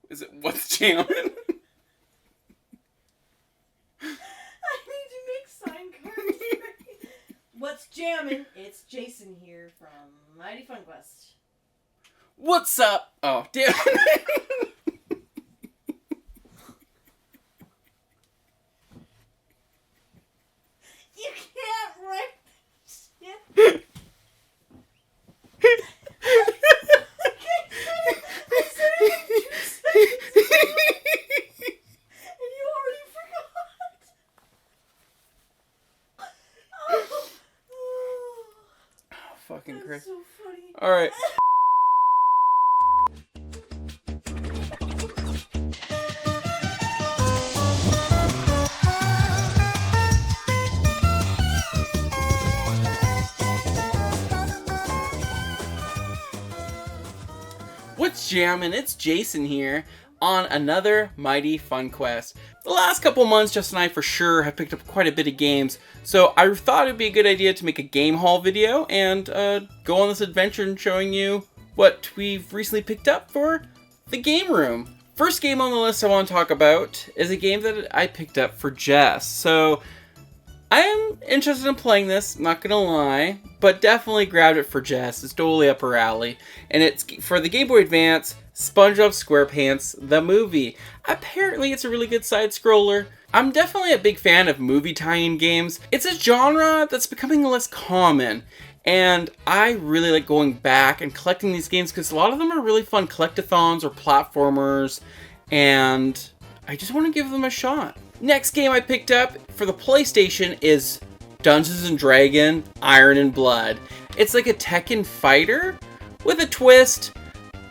Is it What's Jammin'? I need to make sign cards. What's jammin'? It's Jason here from Mighty Fun Quest. What's up? Oh, damn. You can't write this shit. I said it in 2 seconds. And you already forgot. Oh, fucking That's Chris. so funny. Alright. What's jammin'? It's Jason here on another Mighty Fun Quest. The last couple months, Justin and I for sure have picked up quite a bit of games, so I thought it'd be a good idea to make a game haul video and go on this adventure and showing you what we've recently picked up for the game room. First game on the list I want to talk about is a game that I picked up for Jess. So I am interested in playing this, not gonna lie, but definitely grabbed it for Jess. It's totally up her alley. And it's for the Game Boy Advance, SpongeBob SquarePants, the movie. Apparently it's a really good side-scroller. I'm definitely a big fan of movie tie-in games. It's a genre that's becoming less common. And I really like going back and collecting these games because a lot of them are really fun collectathons or platformers. And I just want to give them a shot. Next game I picked up for the PlayStation is Dungeons & Dragons Iron and Blood. It's like a Tekken fighter with a twist.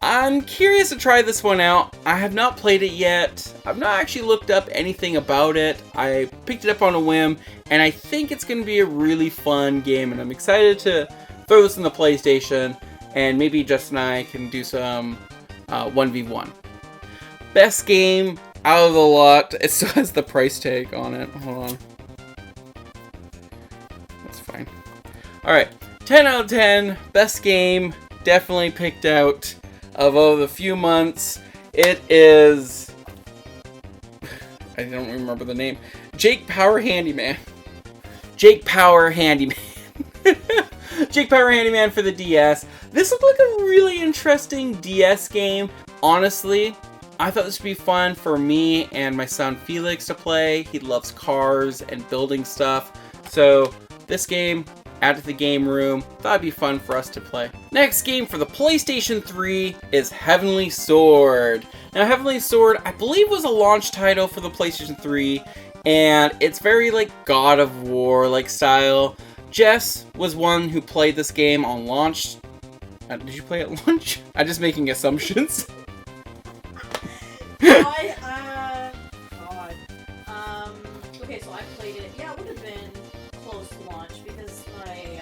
I'm curious to try this one out. I have not played it yet. I've not actually looked up anything about it. I picked it up on a whim, and I think it's going to be a really fun game, and I'm excited to throw this in the PlayStation, and maybe Justin and I can do some 1v1. Best game out of the lot. It still has the price tag on it. Hold on. That's fine. Alright. 10 out of 10. Best game. Definitely picked out of over the few months. It is... I don't remember the name. Jake Power Handyman. Jake Power Handyman. Jake Power Handyman for the DS. This looked like a really interesting DS game. Honestly, I thought this would be fun for me and my son Felix to play. He loves cars and building stuff. So this game, add to the game room, thought it'd be fun for us to play. Next game for the PlayStation 3 is Heavenly Sword. Now Heavenly Sword, I believe was a launch title for the PlayStation 3. And it's very like God of War like style. Jess was one who played this game on launch. Did you play at launch? I'm just making assumptions. God. Okay, so I played it. Yeah, it would have been close to launch because my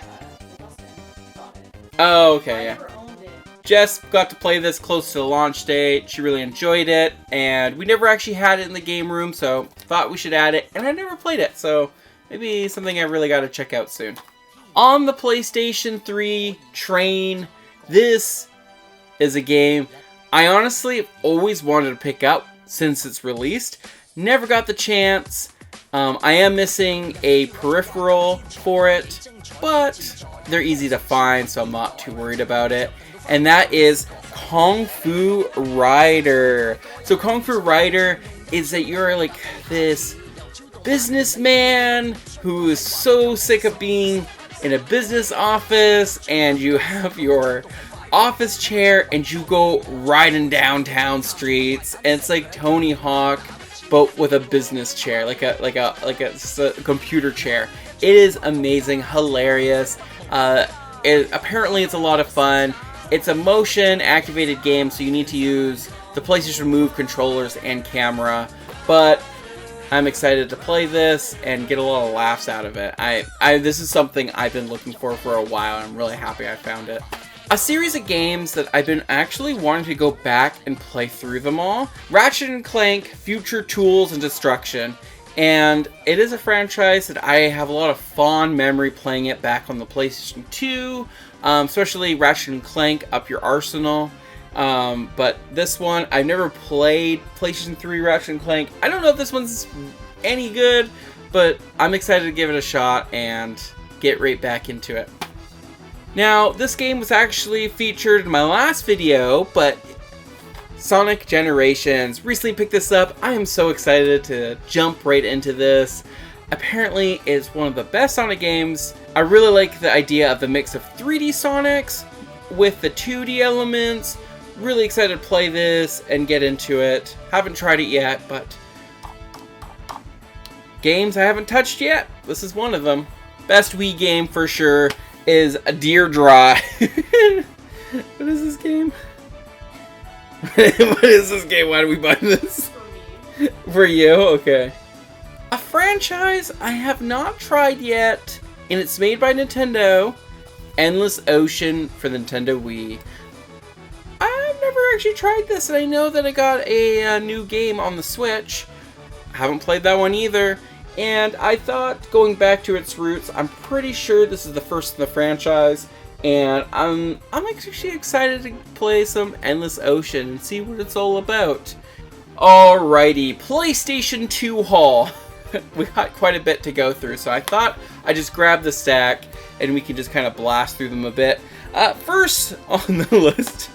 Dustin got it. Oh, okay, yeah. I never owned it. Jess got to play this close to the launch date. She really enjoyed it, and we never actually had it in the game room, so thought we should add it, and I never played it, so maybe something I really got to check out soon. On the PlayStation 3 train, this is a game I honestly always wanted to pick up since it's released. Never got the chance. I am missing a peripheral for it, but they're easy to find, so I'm not too worried about it. And that is Kung Fu Rider. So Kung Fu Rider is that you're like this businessman who is so sick of being in a business office, and you have your office chair and you go riding downtown streets, and it's like Tony Hawk but with a business chair, like a computer chair. It is amazing, hilarious. Apparently it's a lot of fun. It's a motion activated game, so you need to use the PlayStation Move controllers and camera, but I'm excited to play this and get a lot of laughs out of it. This is something I've been looking for a while, and I'm really happy I found it. A series of games that I've been actually wanting to go back and play through them all. Ratchet & Clank, Future Tools, and Destruction. And it is a franchise that I have a lot of fond memory playing it back on the PlayStation 2. Especially Ratchet & Clank, Up Your Arsenal. But this one, I've never played PlayStation 3 Ratchet & Clank. I don't know if this one's any good, but I'm excited to give it a shot and get right back into it. Now, this game was actually featured in my last video, but Sonic Generations recently picked this up. I am so excited to jump right into this. Apparently, it's one of the best Sonic games. I really like the idea of the mix of 3D Sonics with the 2D elements. Really excited to play this and get into it. Haven't tried it yet, but games I haven't touched yet, this is one of them. Best Wii game for sure is Deer Dry. What is this game? What is this game? Why do we buy this? For me. For you? Okay. A franchise I have not tried yet, and it's made by Nintendo. Endless Ocean for the Nintendo Wii. I've never actually tried this, and I know that I got a new game on the Switch. I haven't played that one either. And I thought, going back to its roots, I'm pretty sure this is the first in the franchise. And I'm actually excited to play some Endless Ocean and see what it's all about. Alrighty, PlayStation 2 haul. We got quite a bit to go through, so I thought I'd just grab the stack and we can just kind of blast through them a bit. First on the list,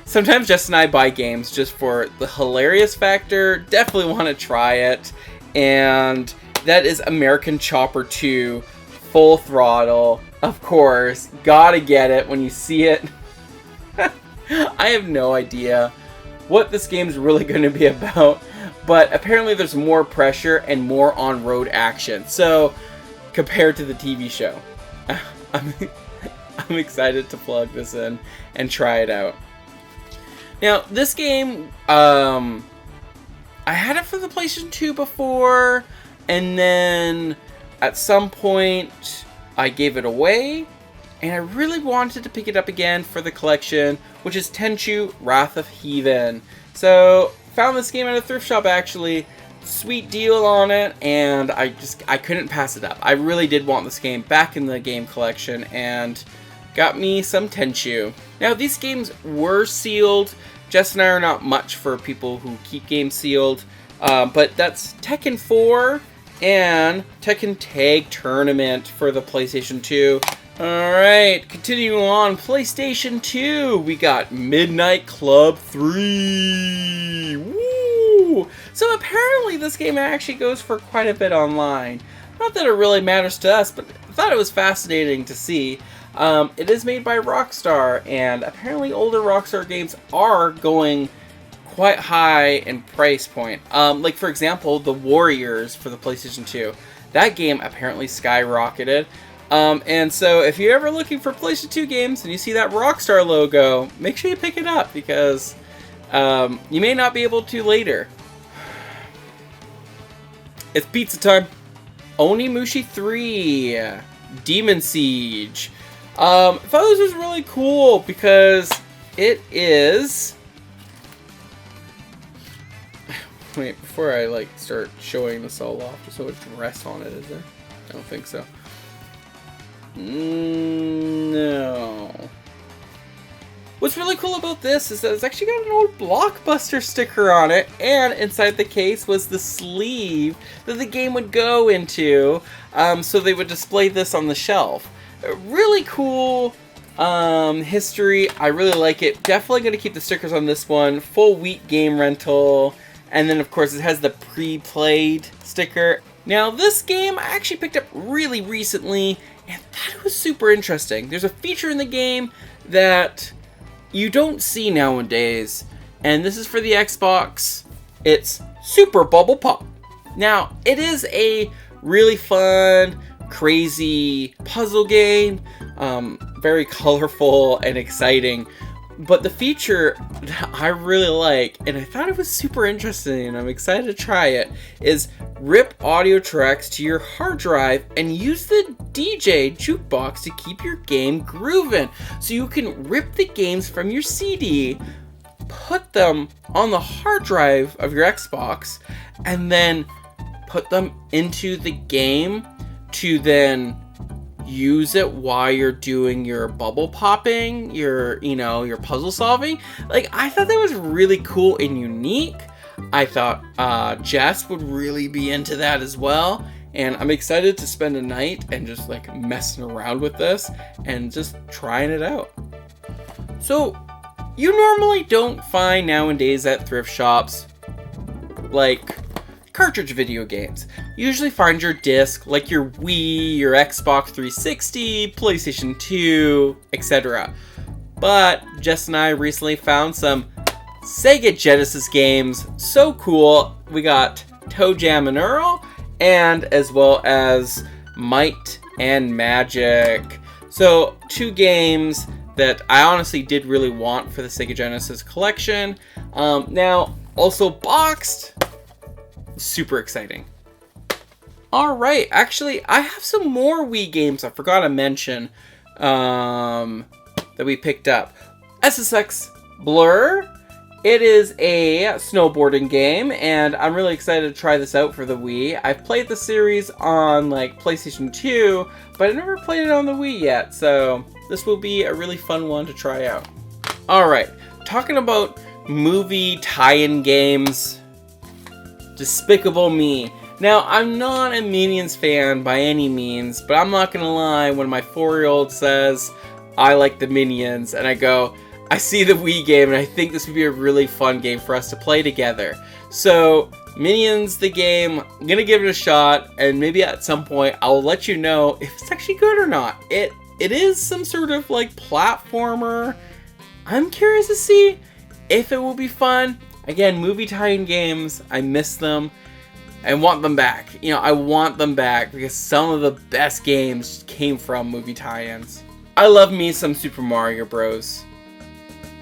sometimes Jess and I buy games just for the hilarious factor. Definitely want to try it. And that is American Chopper 2 Full Throttle. Of course, gotta get it when you see it. I have no idea what this game's really going to be about, but apparently there's more pressure and more on-road action. So, compared to the TV show, I'm excited to plug this in and try it out. Now, this game, I had it for the PlayStation 2 before, and then at some point I gave it away, and I really wanted to pick it up again for the collection, which is Tenchu Wrath of Heathen. So, found this game at a thrift shop actually, sweet deal on it, and I couldn't pass it up. I really did want this game back in the game collection, and got me some Tenchu. Now, these games were sealed. Jess and I are not much for people who keep games sealed, but that's Tekken 4 and Tekken Tag Tournament for the PlayStation 2. Alright, continuing on, PlayStation 2, we got Midnight Club 3. Woo! So apparently this game actually goes for quite a bit online. Not that it really matters to us, but I thought it was fascinating to see. It is made by Rockstar, and apparently older Rockstar games are going quite high in price point. Like, for example, The Warriors for the PlayStation 2. That game apparently skyrocketed. And so if you're ever looking for PlayStation 2 games and you see that Rockstar logo, make sure you pick it up, because you may not be able to later. It's pizza time. Onimushi 3. Demon Siege. I thought this was really cool because it is... Wait, before I start showing this all off, there's so much rest on it, is there? I don't think so. No. What's really cool about this is that it's actually got an old Blockbuster sticker on it, and inside the case was the sleeve that the game would go into, so they would display this on the shelf. Really cool history. I really like it. Definitely going to keep the stickers on this one. Full week game rental. And then, of course, it has the pre-played sticker. Now, this game I actually picked up really recently, and thought it was super interesting. There's a feature in the game that you don't see nowadays, and this is for the Xbox. It's Super Bubble Pop. Now, it is a really fun, crazy puzzle game, very colorful and exciting. But the feature that I really like, and I thought it was super interesting and I'm excited to try it, is rip audio tracks to your hard drive and use the DJ jukebox to keep your game grooving. So you can rip the games from your CD, put them on the hard drive of your Xbox, and then put them into the game to then use it while you're doing your bubble popping, your puzzle solving. Like, I thought that was really cool and unique. I thought Jess would really be into that as well. And I'm excited to spend a night and just like messing around with this and just trying it out. So, you normally don't find nowadays at thrift shops like cartridge video games. You usually find your disc, like your Wii, your Xbox 360, PlayStation 2, etc. But Jess and I recently found some Sega Genesis games. So cool. We got ToeJam and Earl, and as well as Might and Magic. So 2 games that I honestly did really want for the Sega Genesis collection. Now, also boxed. Super exciting. Alright, actually, I have some more Wii games I forgot to mention that we picked up. SSX Blur. It is a snowboarding game, and I'm really excited to try this out for the Wii. I've played the series on like PlayStation 2, but I never played it on the Wii yet, so this will be a really fun one to try out. Alright, talking about movie tie-in games, Despicable Me. Now, I'm not a Minions fan by any means, but I'm not gonna lie, when my 4-year-old says, I like the Minions, and I go, I see the Wii game, and I think this would be a really fun game for us to play together. So, Minions, the game, I'm gonna give it a shot, and maybe at some point, I'll let you know if it's actually good or not. It is some sort of, like, platformer. I'm curious to see if it will be fun. Again, movie tie-in games, I miss them. I want them back. I want them back because some of the best games came from movie tie-ins. I love me some Super Mario Bros.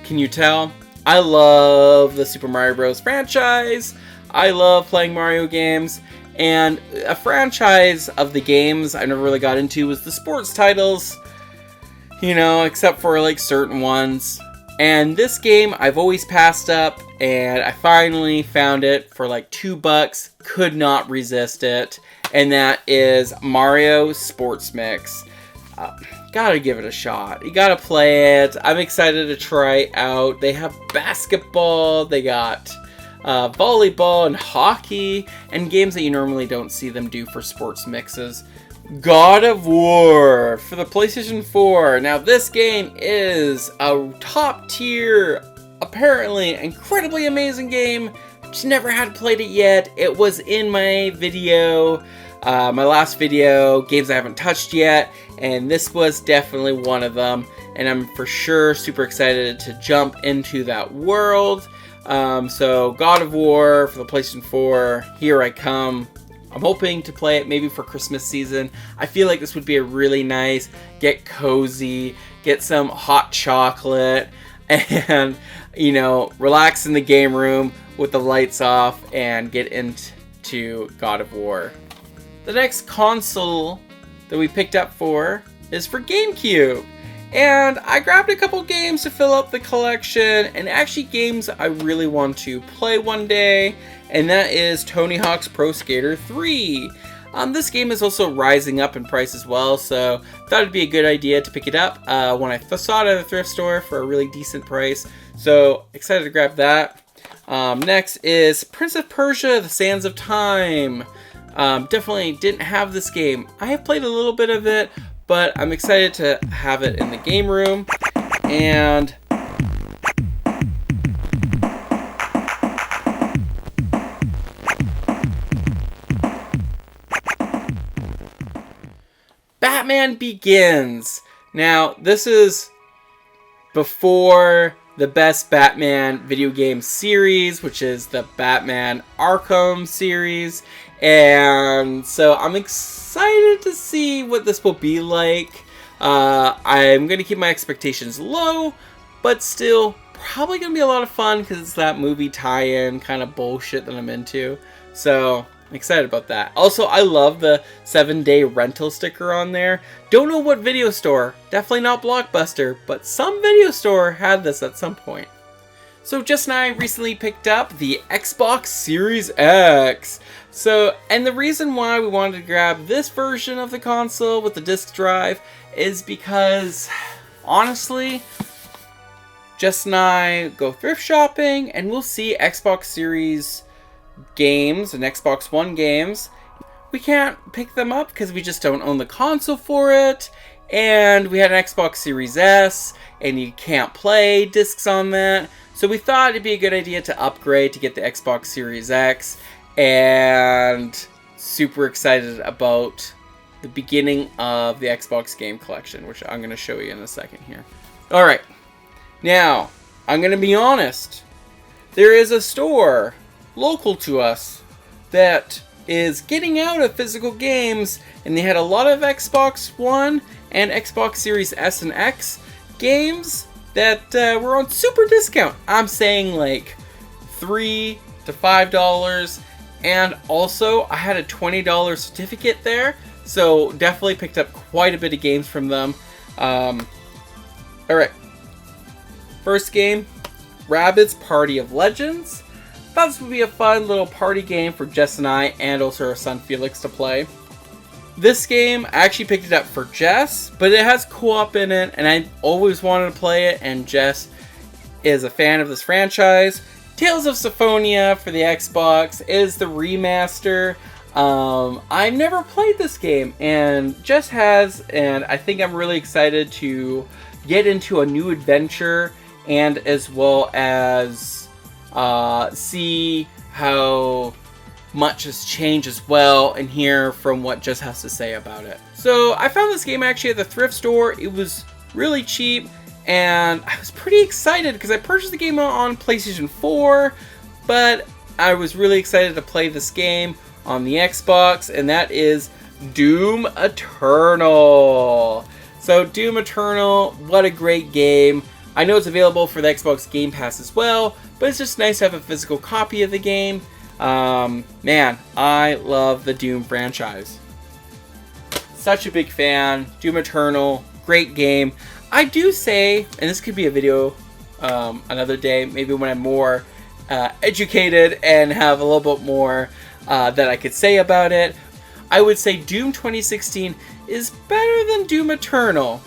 Can you tell? I love the Super Mario Bros. Franchise. I love playing Mario games. And a franchise of the games I never really got into was the sports titles. Except for like certain ones. And this game I've always passed up, and I finally found it for like $2. Could not resist it. And that is Mario Sports Mix. Gotta give it a shot. You gotta play it. I'm excited to try out. They have basketball, they got volleyball and hockey, and games that you normally don't see them do for sports mixes. God of War for the PlayStation 4. Now this game is a top tier, apparently incredibly amazing game. Just never had played it yet. It was in my video, my last video, games I haven't touched yet, and this was definitely one of them. And I'm for sure super excited to jump into that world. So God of War for the PlayStation 4, here I come. I'm hoping to play it maybe for Christmas season. I feel like this would be a really nice, get cozy, get some hot chocolate, and, relax in the game room with the lights off and get into God of War. The next console that we picked up is for GameCube. And I grabbed a couple games to fill up the collection, and actually games I really want to play one day, and that is Tony Hawk's Pro Skater 3. This game is also rising up in price as well, so thought it'd be a good idea to pick it up when I saw it at a thrift store for a really decent price. So excited to grab that. Next is Prince of Persia: The Sands of Time. Definitely didn't have this game. I have played a little bit of it, but I'm excited to have it in the game room. And Batman Begins. Now, this is before the best Batman video game series, which is the Batman Arkham series. And so I'm excited to see what this will be like. I'm going to keep my expectations low, but still probably going to be a lot of fun because it's that movie tie-in kind of bullshit that I'm into. So I'm excited about that. Also, I love the 7-day rental sticker on there. Don't know what video store. Definitely not Blockbuster, but some video store had this at some point. So Jess and I recently picked up the Xbox Series X. And the reason why we wanted to grab this version of the console with the disc drive is because, honestly, Jess and I go thrift shopping and we'll see Xbox Series games and Xbox One games. We can't pick them up because we just don't own the console for it. And we had an Xbox Series S and you can't play discs on that. So we thought it'd be a good idea to upgrade to get the Xbox Series X, and super excited about the beginning of the Xbox game collection, which I'm going to show you in a second here. Alright, now, I'm going to be honest. There is a store local to us that is getting out of physical games, and they had a lot of Xbox One and Xbox Series S and X games that were on super discount. I'm saying like $3 to $5, and also I had a $20 certificate there, so definitely picked up quite a bit of games from them. Alright, first game, Rabbids Party of Legends. Thought this would be a fun little party game for Jess and I, and also our son Felix to play. This game, I actually picked it up for Jess, but it has co-op in it, and I always wanted to play it, and Jess is a fan of this franchise. Tales of Symphonia for the Xbox is the remaster. I've never played this game, and Jess has, and I think I'm really excited to get into a new adventure, and as well as see how much has changed as well, and hear from what Jess has to say about it. So I found this game actually at the thrift store. It was really cheap, and I was pretty excited because I purchased the game on PlayStation 4, but I was really excited to play this game on the Xbox, and that is Doom Eternal. So Doom Eternal, what a great game. I know it's available for the Xbox Game Pass as well, but it's just nice to have a physical copy of the game. Man, I love the Doom franchise. Such a big fan. Doom Eternal, great game. I do say, and this could be a video another day, maybe when I'm more educated and have a little bit more that I could say about it. I would say Doom 2016 is better than Doom Eternal.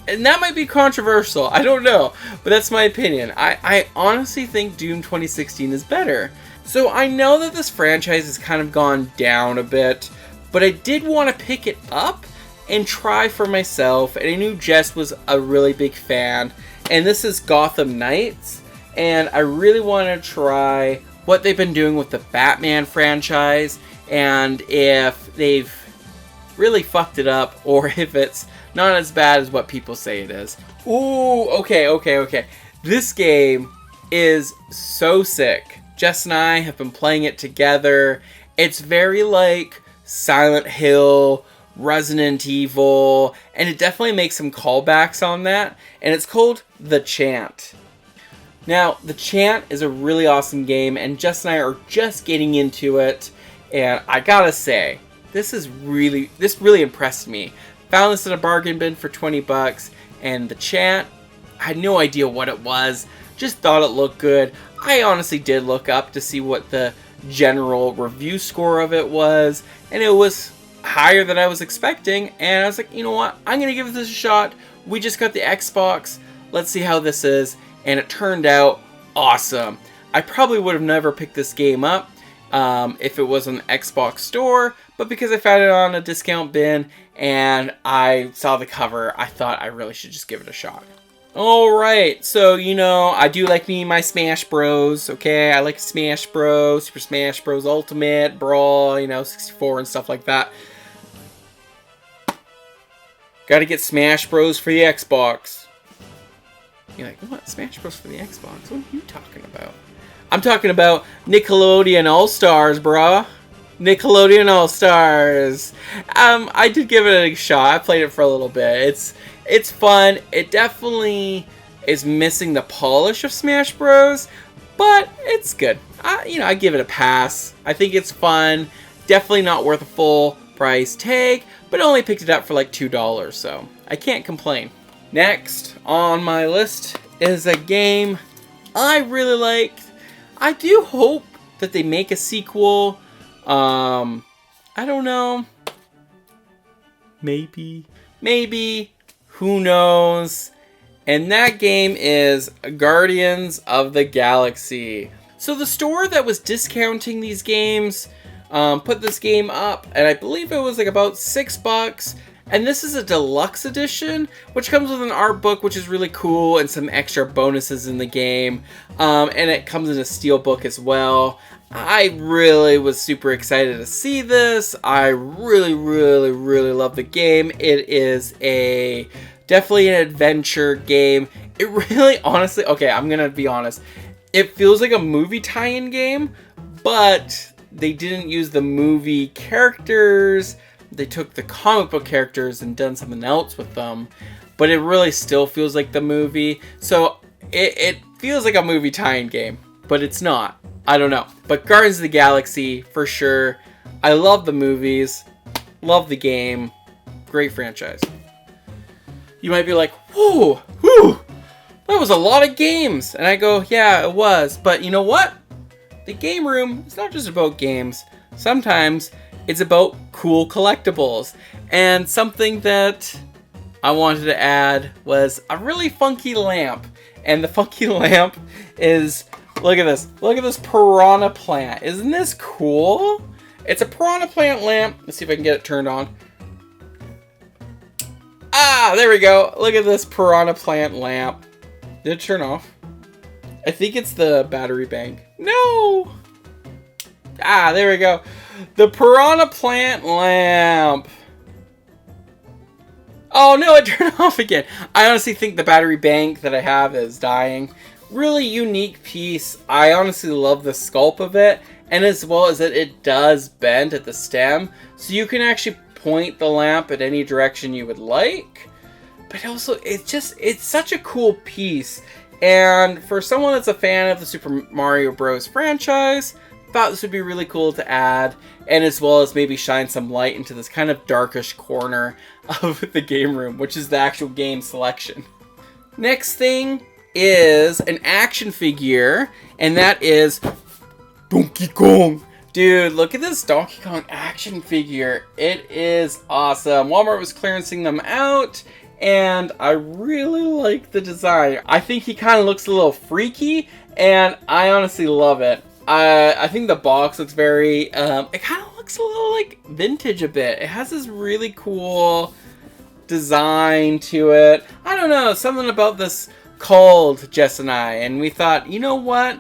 And that might be controversial, I don't know, but that's my opinion. I honestly think Doom 2016 is better. So I know that this franchise has kind of gone down a bit, but I did want to pick it up and try for myself, and I knew Jess was a really big fan, and this is Gotham Knights, and I really want to try what they've been doing with the Batman franchise, and if they've really fucked it up, or if it's not as bad as what people say it is. Ooh, okay. This game is so sick. Jess and I have been playing it together. It's very like Silent Hill, Resident Evil, and it definitely makes some callbacks on that, and it's called The Chant. Now, The Chant is a really awesome game, and Jess and I are just getting into it, and I gotta say, this really impressed me. Found this in a bargain bin for 20 bucks, and The Chant, I had no idea what it was, just thought it looked good. I honestly did look up to see what the general review score of it was, and it was higher than I was expecting, and I was like, you know what, I'm gonna give this a shot. We just got the Xbox, let's see how this is, and it turned out awesome. I probably would have never picked this game up if it was on the Xbox store, but because I found it on a discount bin and I saw the cover, I thought I really should just give it a shot. Alright, so you know, I do like my Smash Bros, okay? I like Smash Bros, Super Smash Bros Ultimate, Brawl, 64 and stuff like that. Gotta get Smash Bros for the Xbox. You're like, what? Smash Bros for the Xbox? What are you talking about? I'm talking about Nickelodeon All-Stars, brah. Nickelodeon All-Stars. I did give it a shot. I played it for a little bit. It's fun. It definitely is missing the polish of Smash Bros, but it's good. I give it a pass. I think it's fun. Definitely not worth a full price tag, but only picked it up for like $2, so I can't complain. Next on my list is a game I really liked. I do hope that they make a sequel. I don't know. Maybe. Who knows? And that game is Guardians of the Galaxy. So the store that was discounting these games put this game up, and I believe it was like about $6. And this is a deluxe edition, which comes with an art book, which is really cool, and some extra bonuses in the game. And it comes in a steelbook as well. I really was super excited to see this. I really love the game. It is definitely an adventure game. It really, honestly, okay, I'm gonna be honest. It feels like a movie tie-in game, but they didn't use the movie characters. They took the comic book characters and done something else with them, but it really still feels like the movie. So it feels like a movie tie-in game, but it's not. I don't know. But Guardians of the Galaxy, for sure. I love the movies. Love the game. Great franchise. You might be like, whoa, that was a lot of games. And I go, yeah, it was. But you know what? The game room is not just about games. Sometimes it's about cool collectibles. And something that I wanted to add was a really funky lamp. And the funky lamp is, look at this. Look at this piranha plant. Isn't this cool? It's a piranha plant lamp. Let's see if I can get it turned on. Ah, there we go. Look at this piranha plant lamp. Did it turn off? I think it's the battery bank. No! Ah, there we go. The piranha plant lamp. Oh no, it turned off again. I honestly think the battery bank that I have is dying. Really unique piece. I honestly love the sculpt of it. And as well as that it does bend at the stem. So you can actually point the lamp at any direction you would like. But also, it's such a cool piece. And for someone that's a fan of the Super Mario Bros. Franchise, thought this would be really cool to add. And as well as maybe shine some light into this kind of darkish corner of the game room, which is the actual game selection. Next thing is an action figure, and that is Donkey Kong. Dude, look at this Donkey Kong action figure. It is awesome. Walmart was clearancing them out, and I really like the design. I think he kind of looks a little freaky, and I honestly love it. I think the box looks very, it kind of looks a little like vintage a bit. It has this really cool design to it. I don't know, something about this called Jess and I, and we thought, you know what?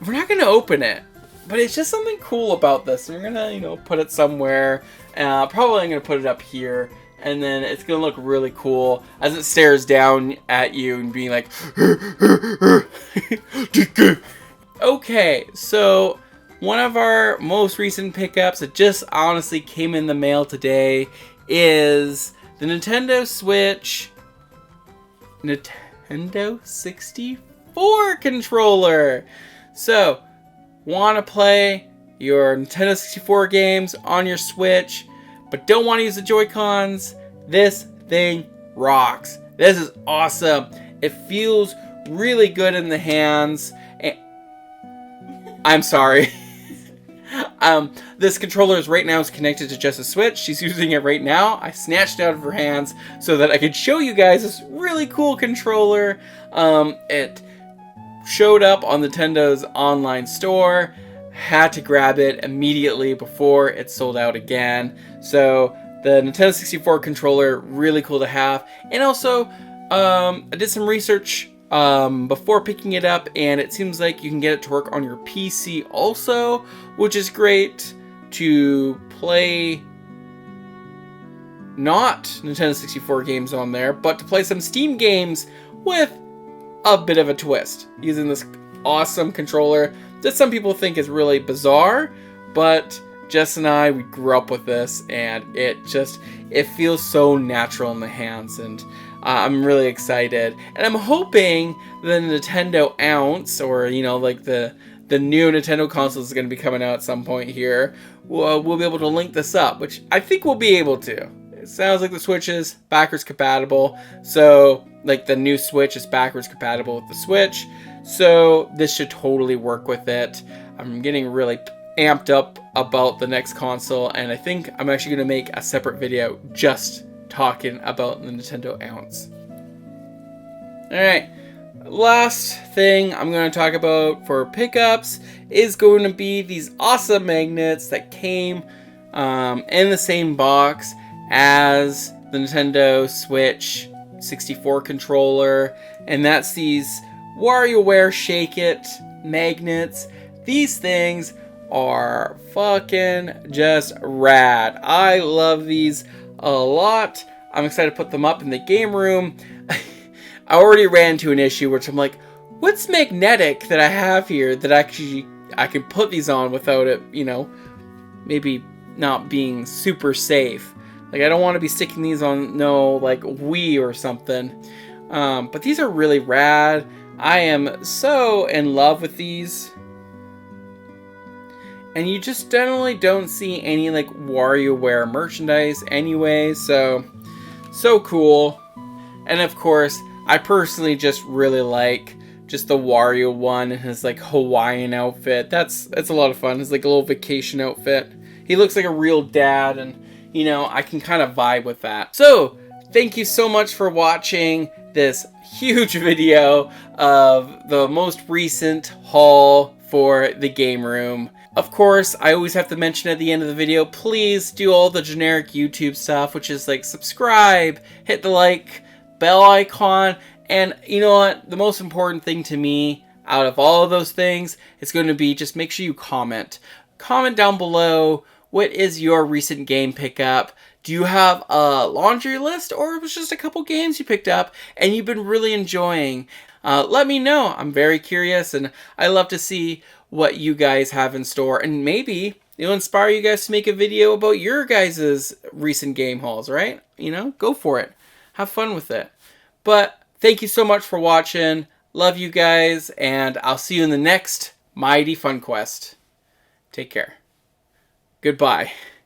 We're not going to open it. But it's just something cool about this. We're going to, put it somewhere. Probably I'm going to put it up here. And then it's going to look really cool as it stares down at you and being like... Okay, so one of our most recent pickups that just honestly came in the mail today is the Nintendo Switch Nintendo 64 controller. So, want to play your Nintendo 64 games on your Switch, but don't want to use the Joy-Cons? This thing rocks. This is awesome. It feels really good in the hands. I'm sorry. This controller right now is connected to Jess's Switch. She's using it right now. I snatched it out of her hands so that I could show you guys this really cool controller. It showed up on Nintendo's online store. Had to grab it immediately before it sold out again. So the Nintendo 64 controller, really cool to have. And also, I did some research before picking it up, and it seems like you can get it to work on your PC also, which is great to play not Nintendo 64 games on there, but to play some Steam games with a bit of a twist, using this awesome controller that some people think is really bizarre, but Jess and I, we grew up with this, and it feels so natural in the hands, and I'm really excited. And I'm hoping the Nintendo Ounce, or, like the new Nintendo console is going to be coming out at some point here, we'll be able to link this up, which I think we'll be able to. It sounds like the Switch is backwards compatible, so, like, the new Switch is backwards compatible with the Switch. So this should totally work with it. I'm getting really amped up about the next console, and I think I'm actually going to make a separate video just talking about the Nintendo Ounce. Alright, last thing I'm going to talk about for pickups is going to be these awesome magnets that came in the same box as the Nintendo Switch 64 controller, and that's these WarioWare Shake It magnets. These things are fucking just rad. I love these a lot. I'm excited to put them up in the game room. I already ran into an issue which I'm like, what's magnetic that I have here that actually I can put these on without it, you know, maybe not being super safe. Like, I don't want to be sticking these on no like Wii or something. But these are really rad. I am so in love with these. And you just generally don't see any like WarioWare merchandise anyway, so cool. And of course, I personally just really like just the Wario one in his like Hawaiian outfit. That's a lot of fun. It's like a little vacation outfit. He looks like a real dad, and you know, I can kind of vibe with that. So, thank you so much for watching this huge video of the most recent haul for the game room. Of course, I always have to mention at the end of the video, please do all the generic YouTube stuff, which is like subscribe, hit the like, bell icon, and you know what? The most important thing to me out of all of those things is going to be just make sure you comment. Comment down below, what is your recent game pickup? Do you have a laundry list, or it was just a couple games you picked up and you've been really enjoying? Let me know. I'm very curious, and I love to see what you guys have in store, and maybe it'll inspire you guys to make a video about your guys' recent game hauls, right? You know, go for it. Have fun with it. But thank you so much for watching. Love you guys, and I'll see you in the next Mighty Fun Quest. Take care. Goodbye.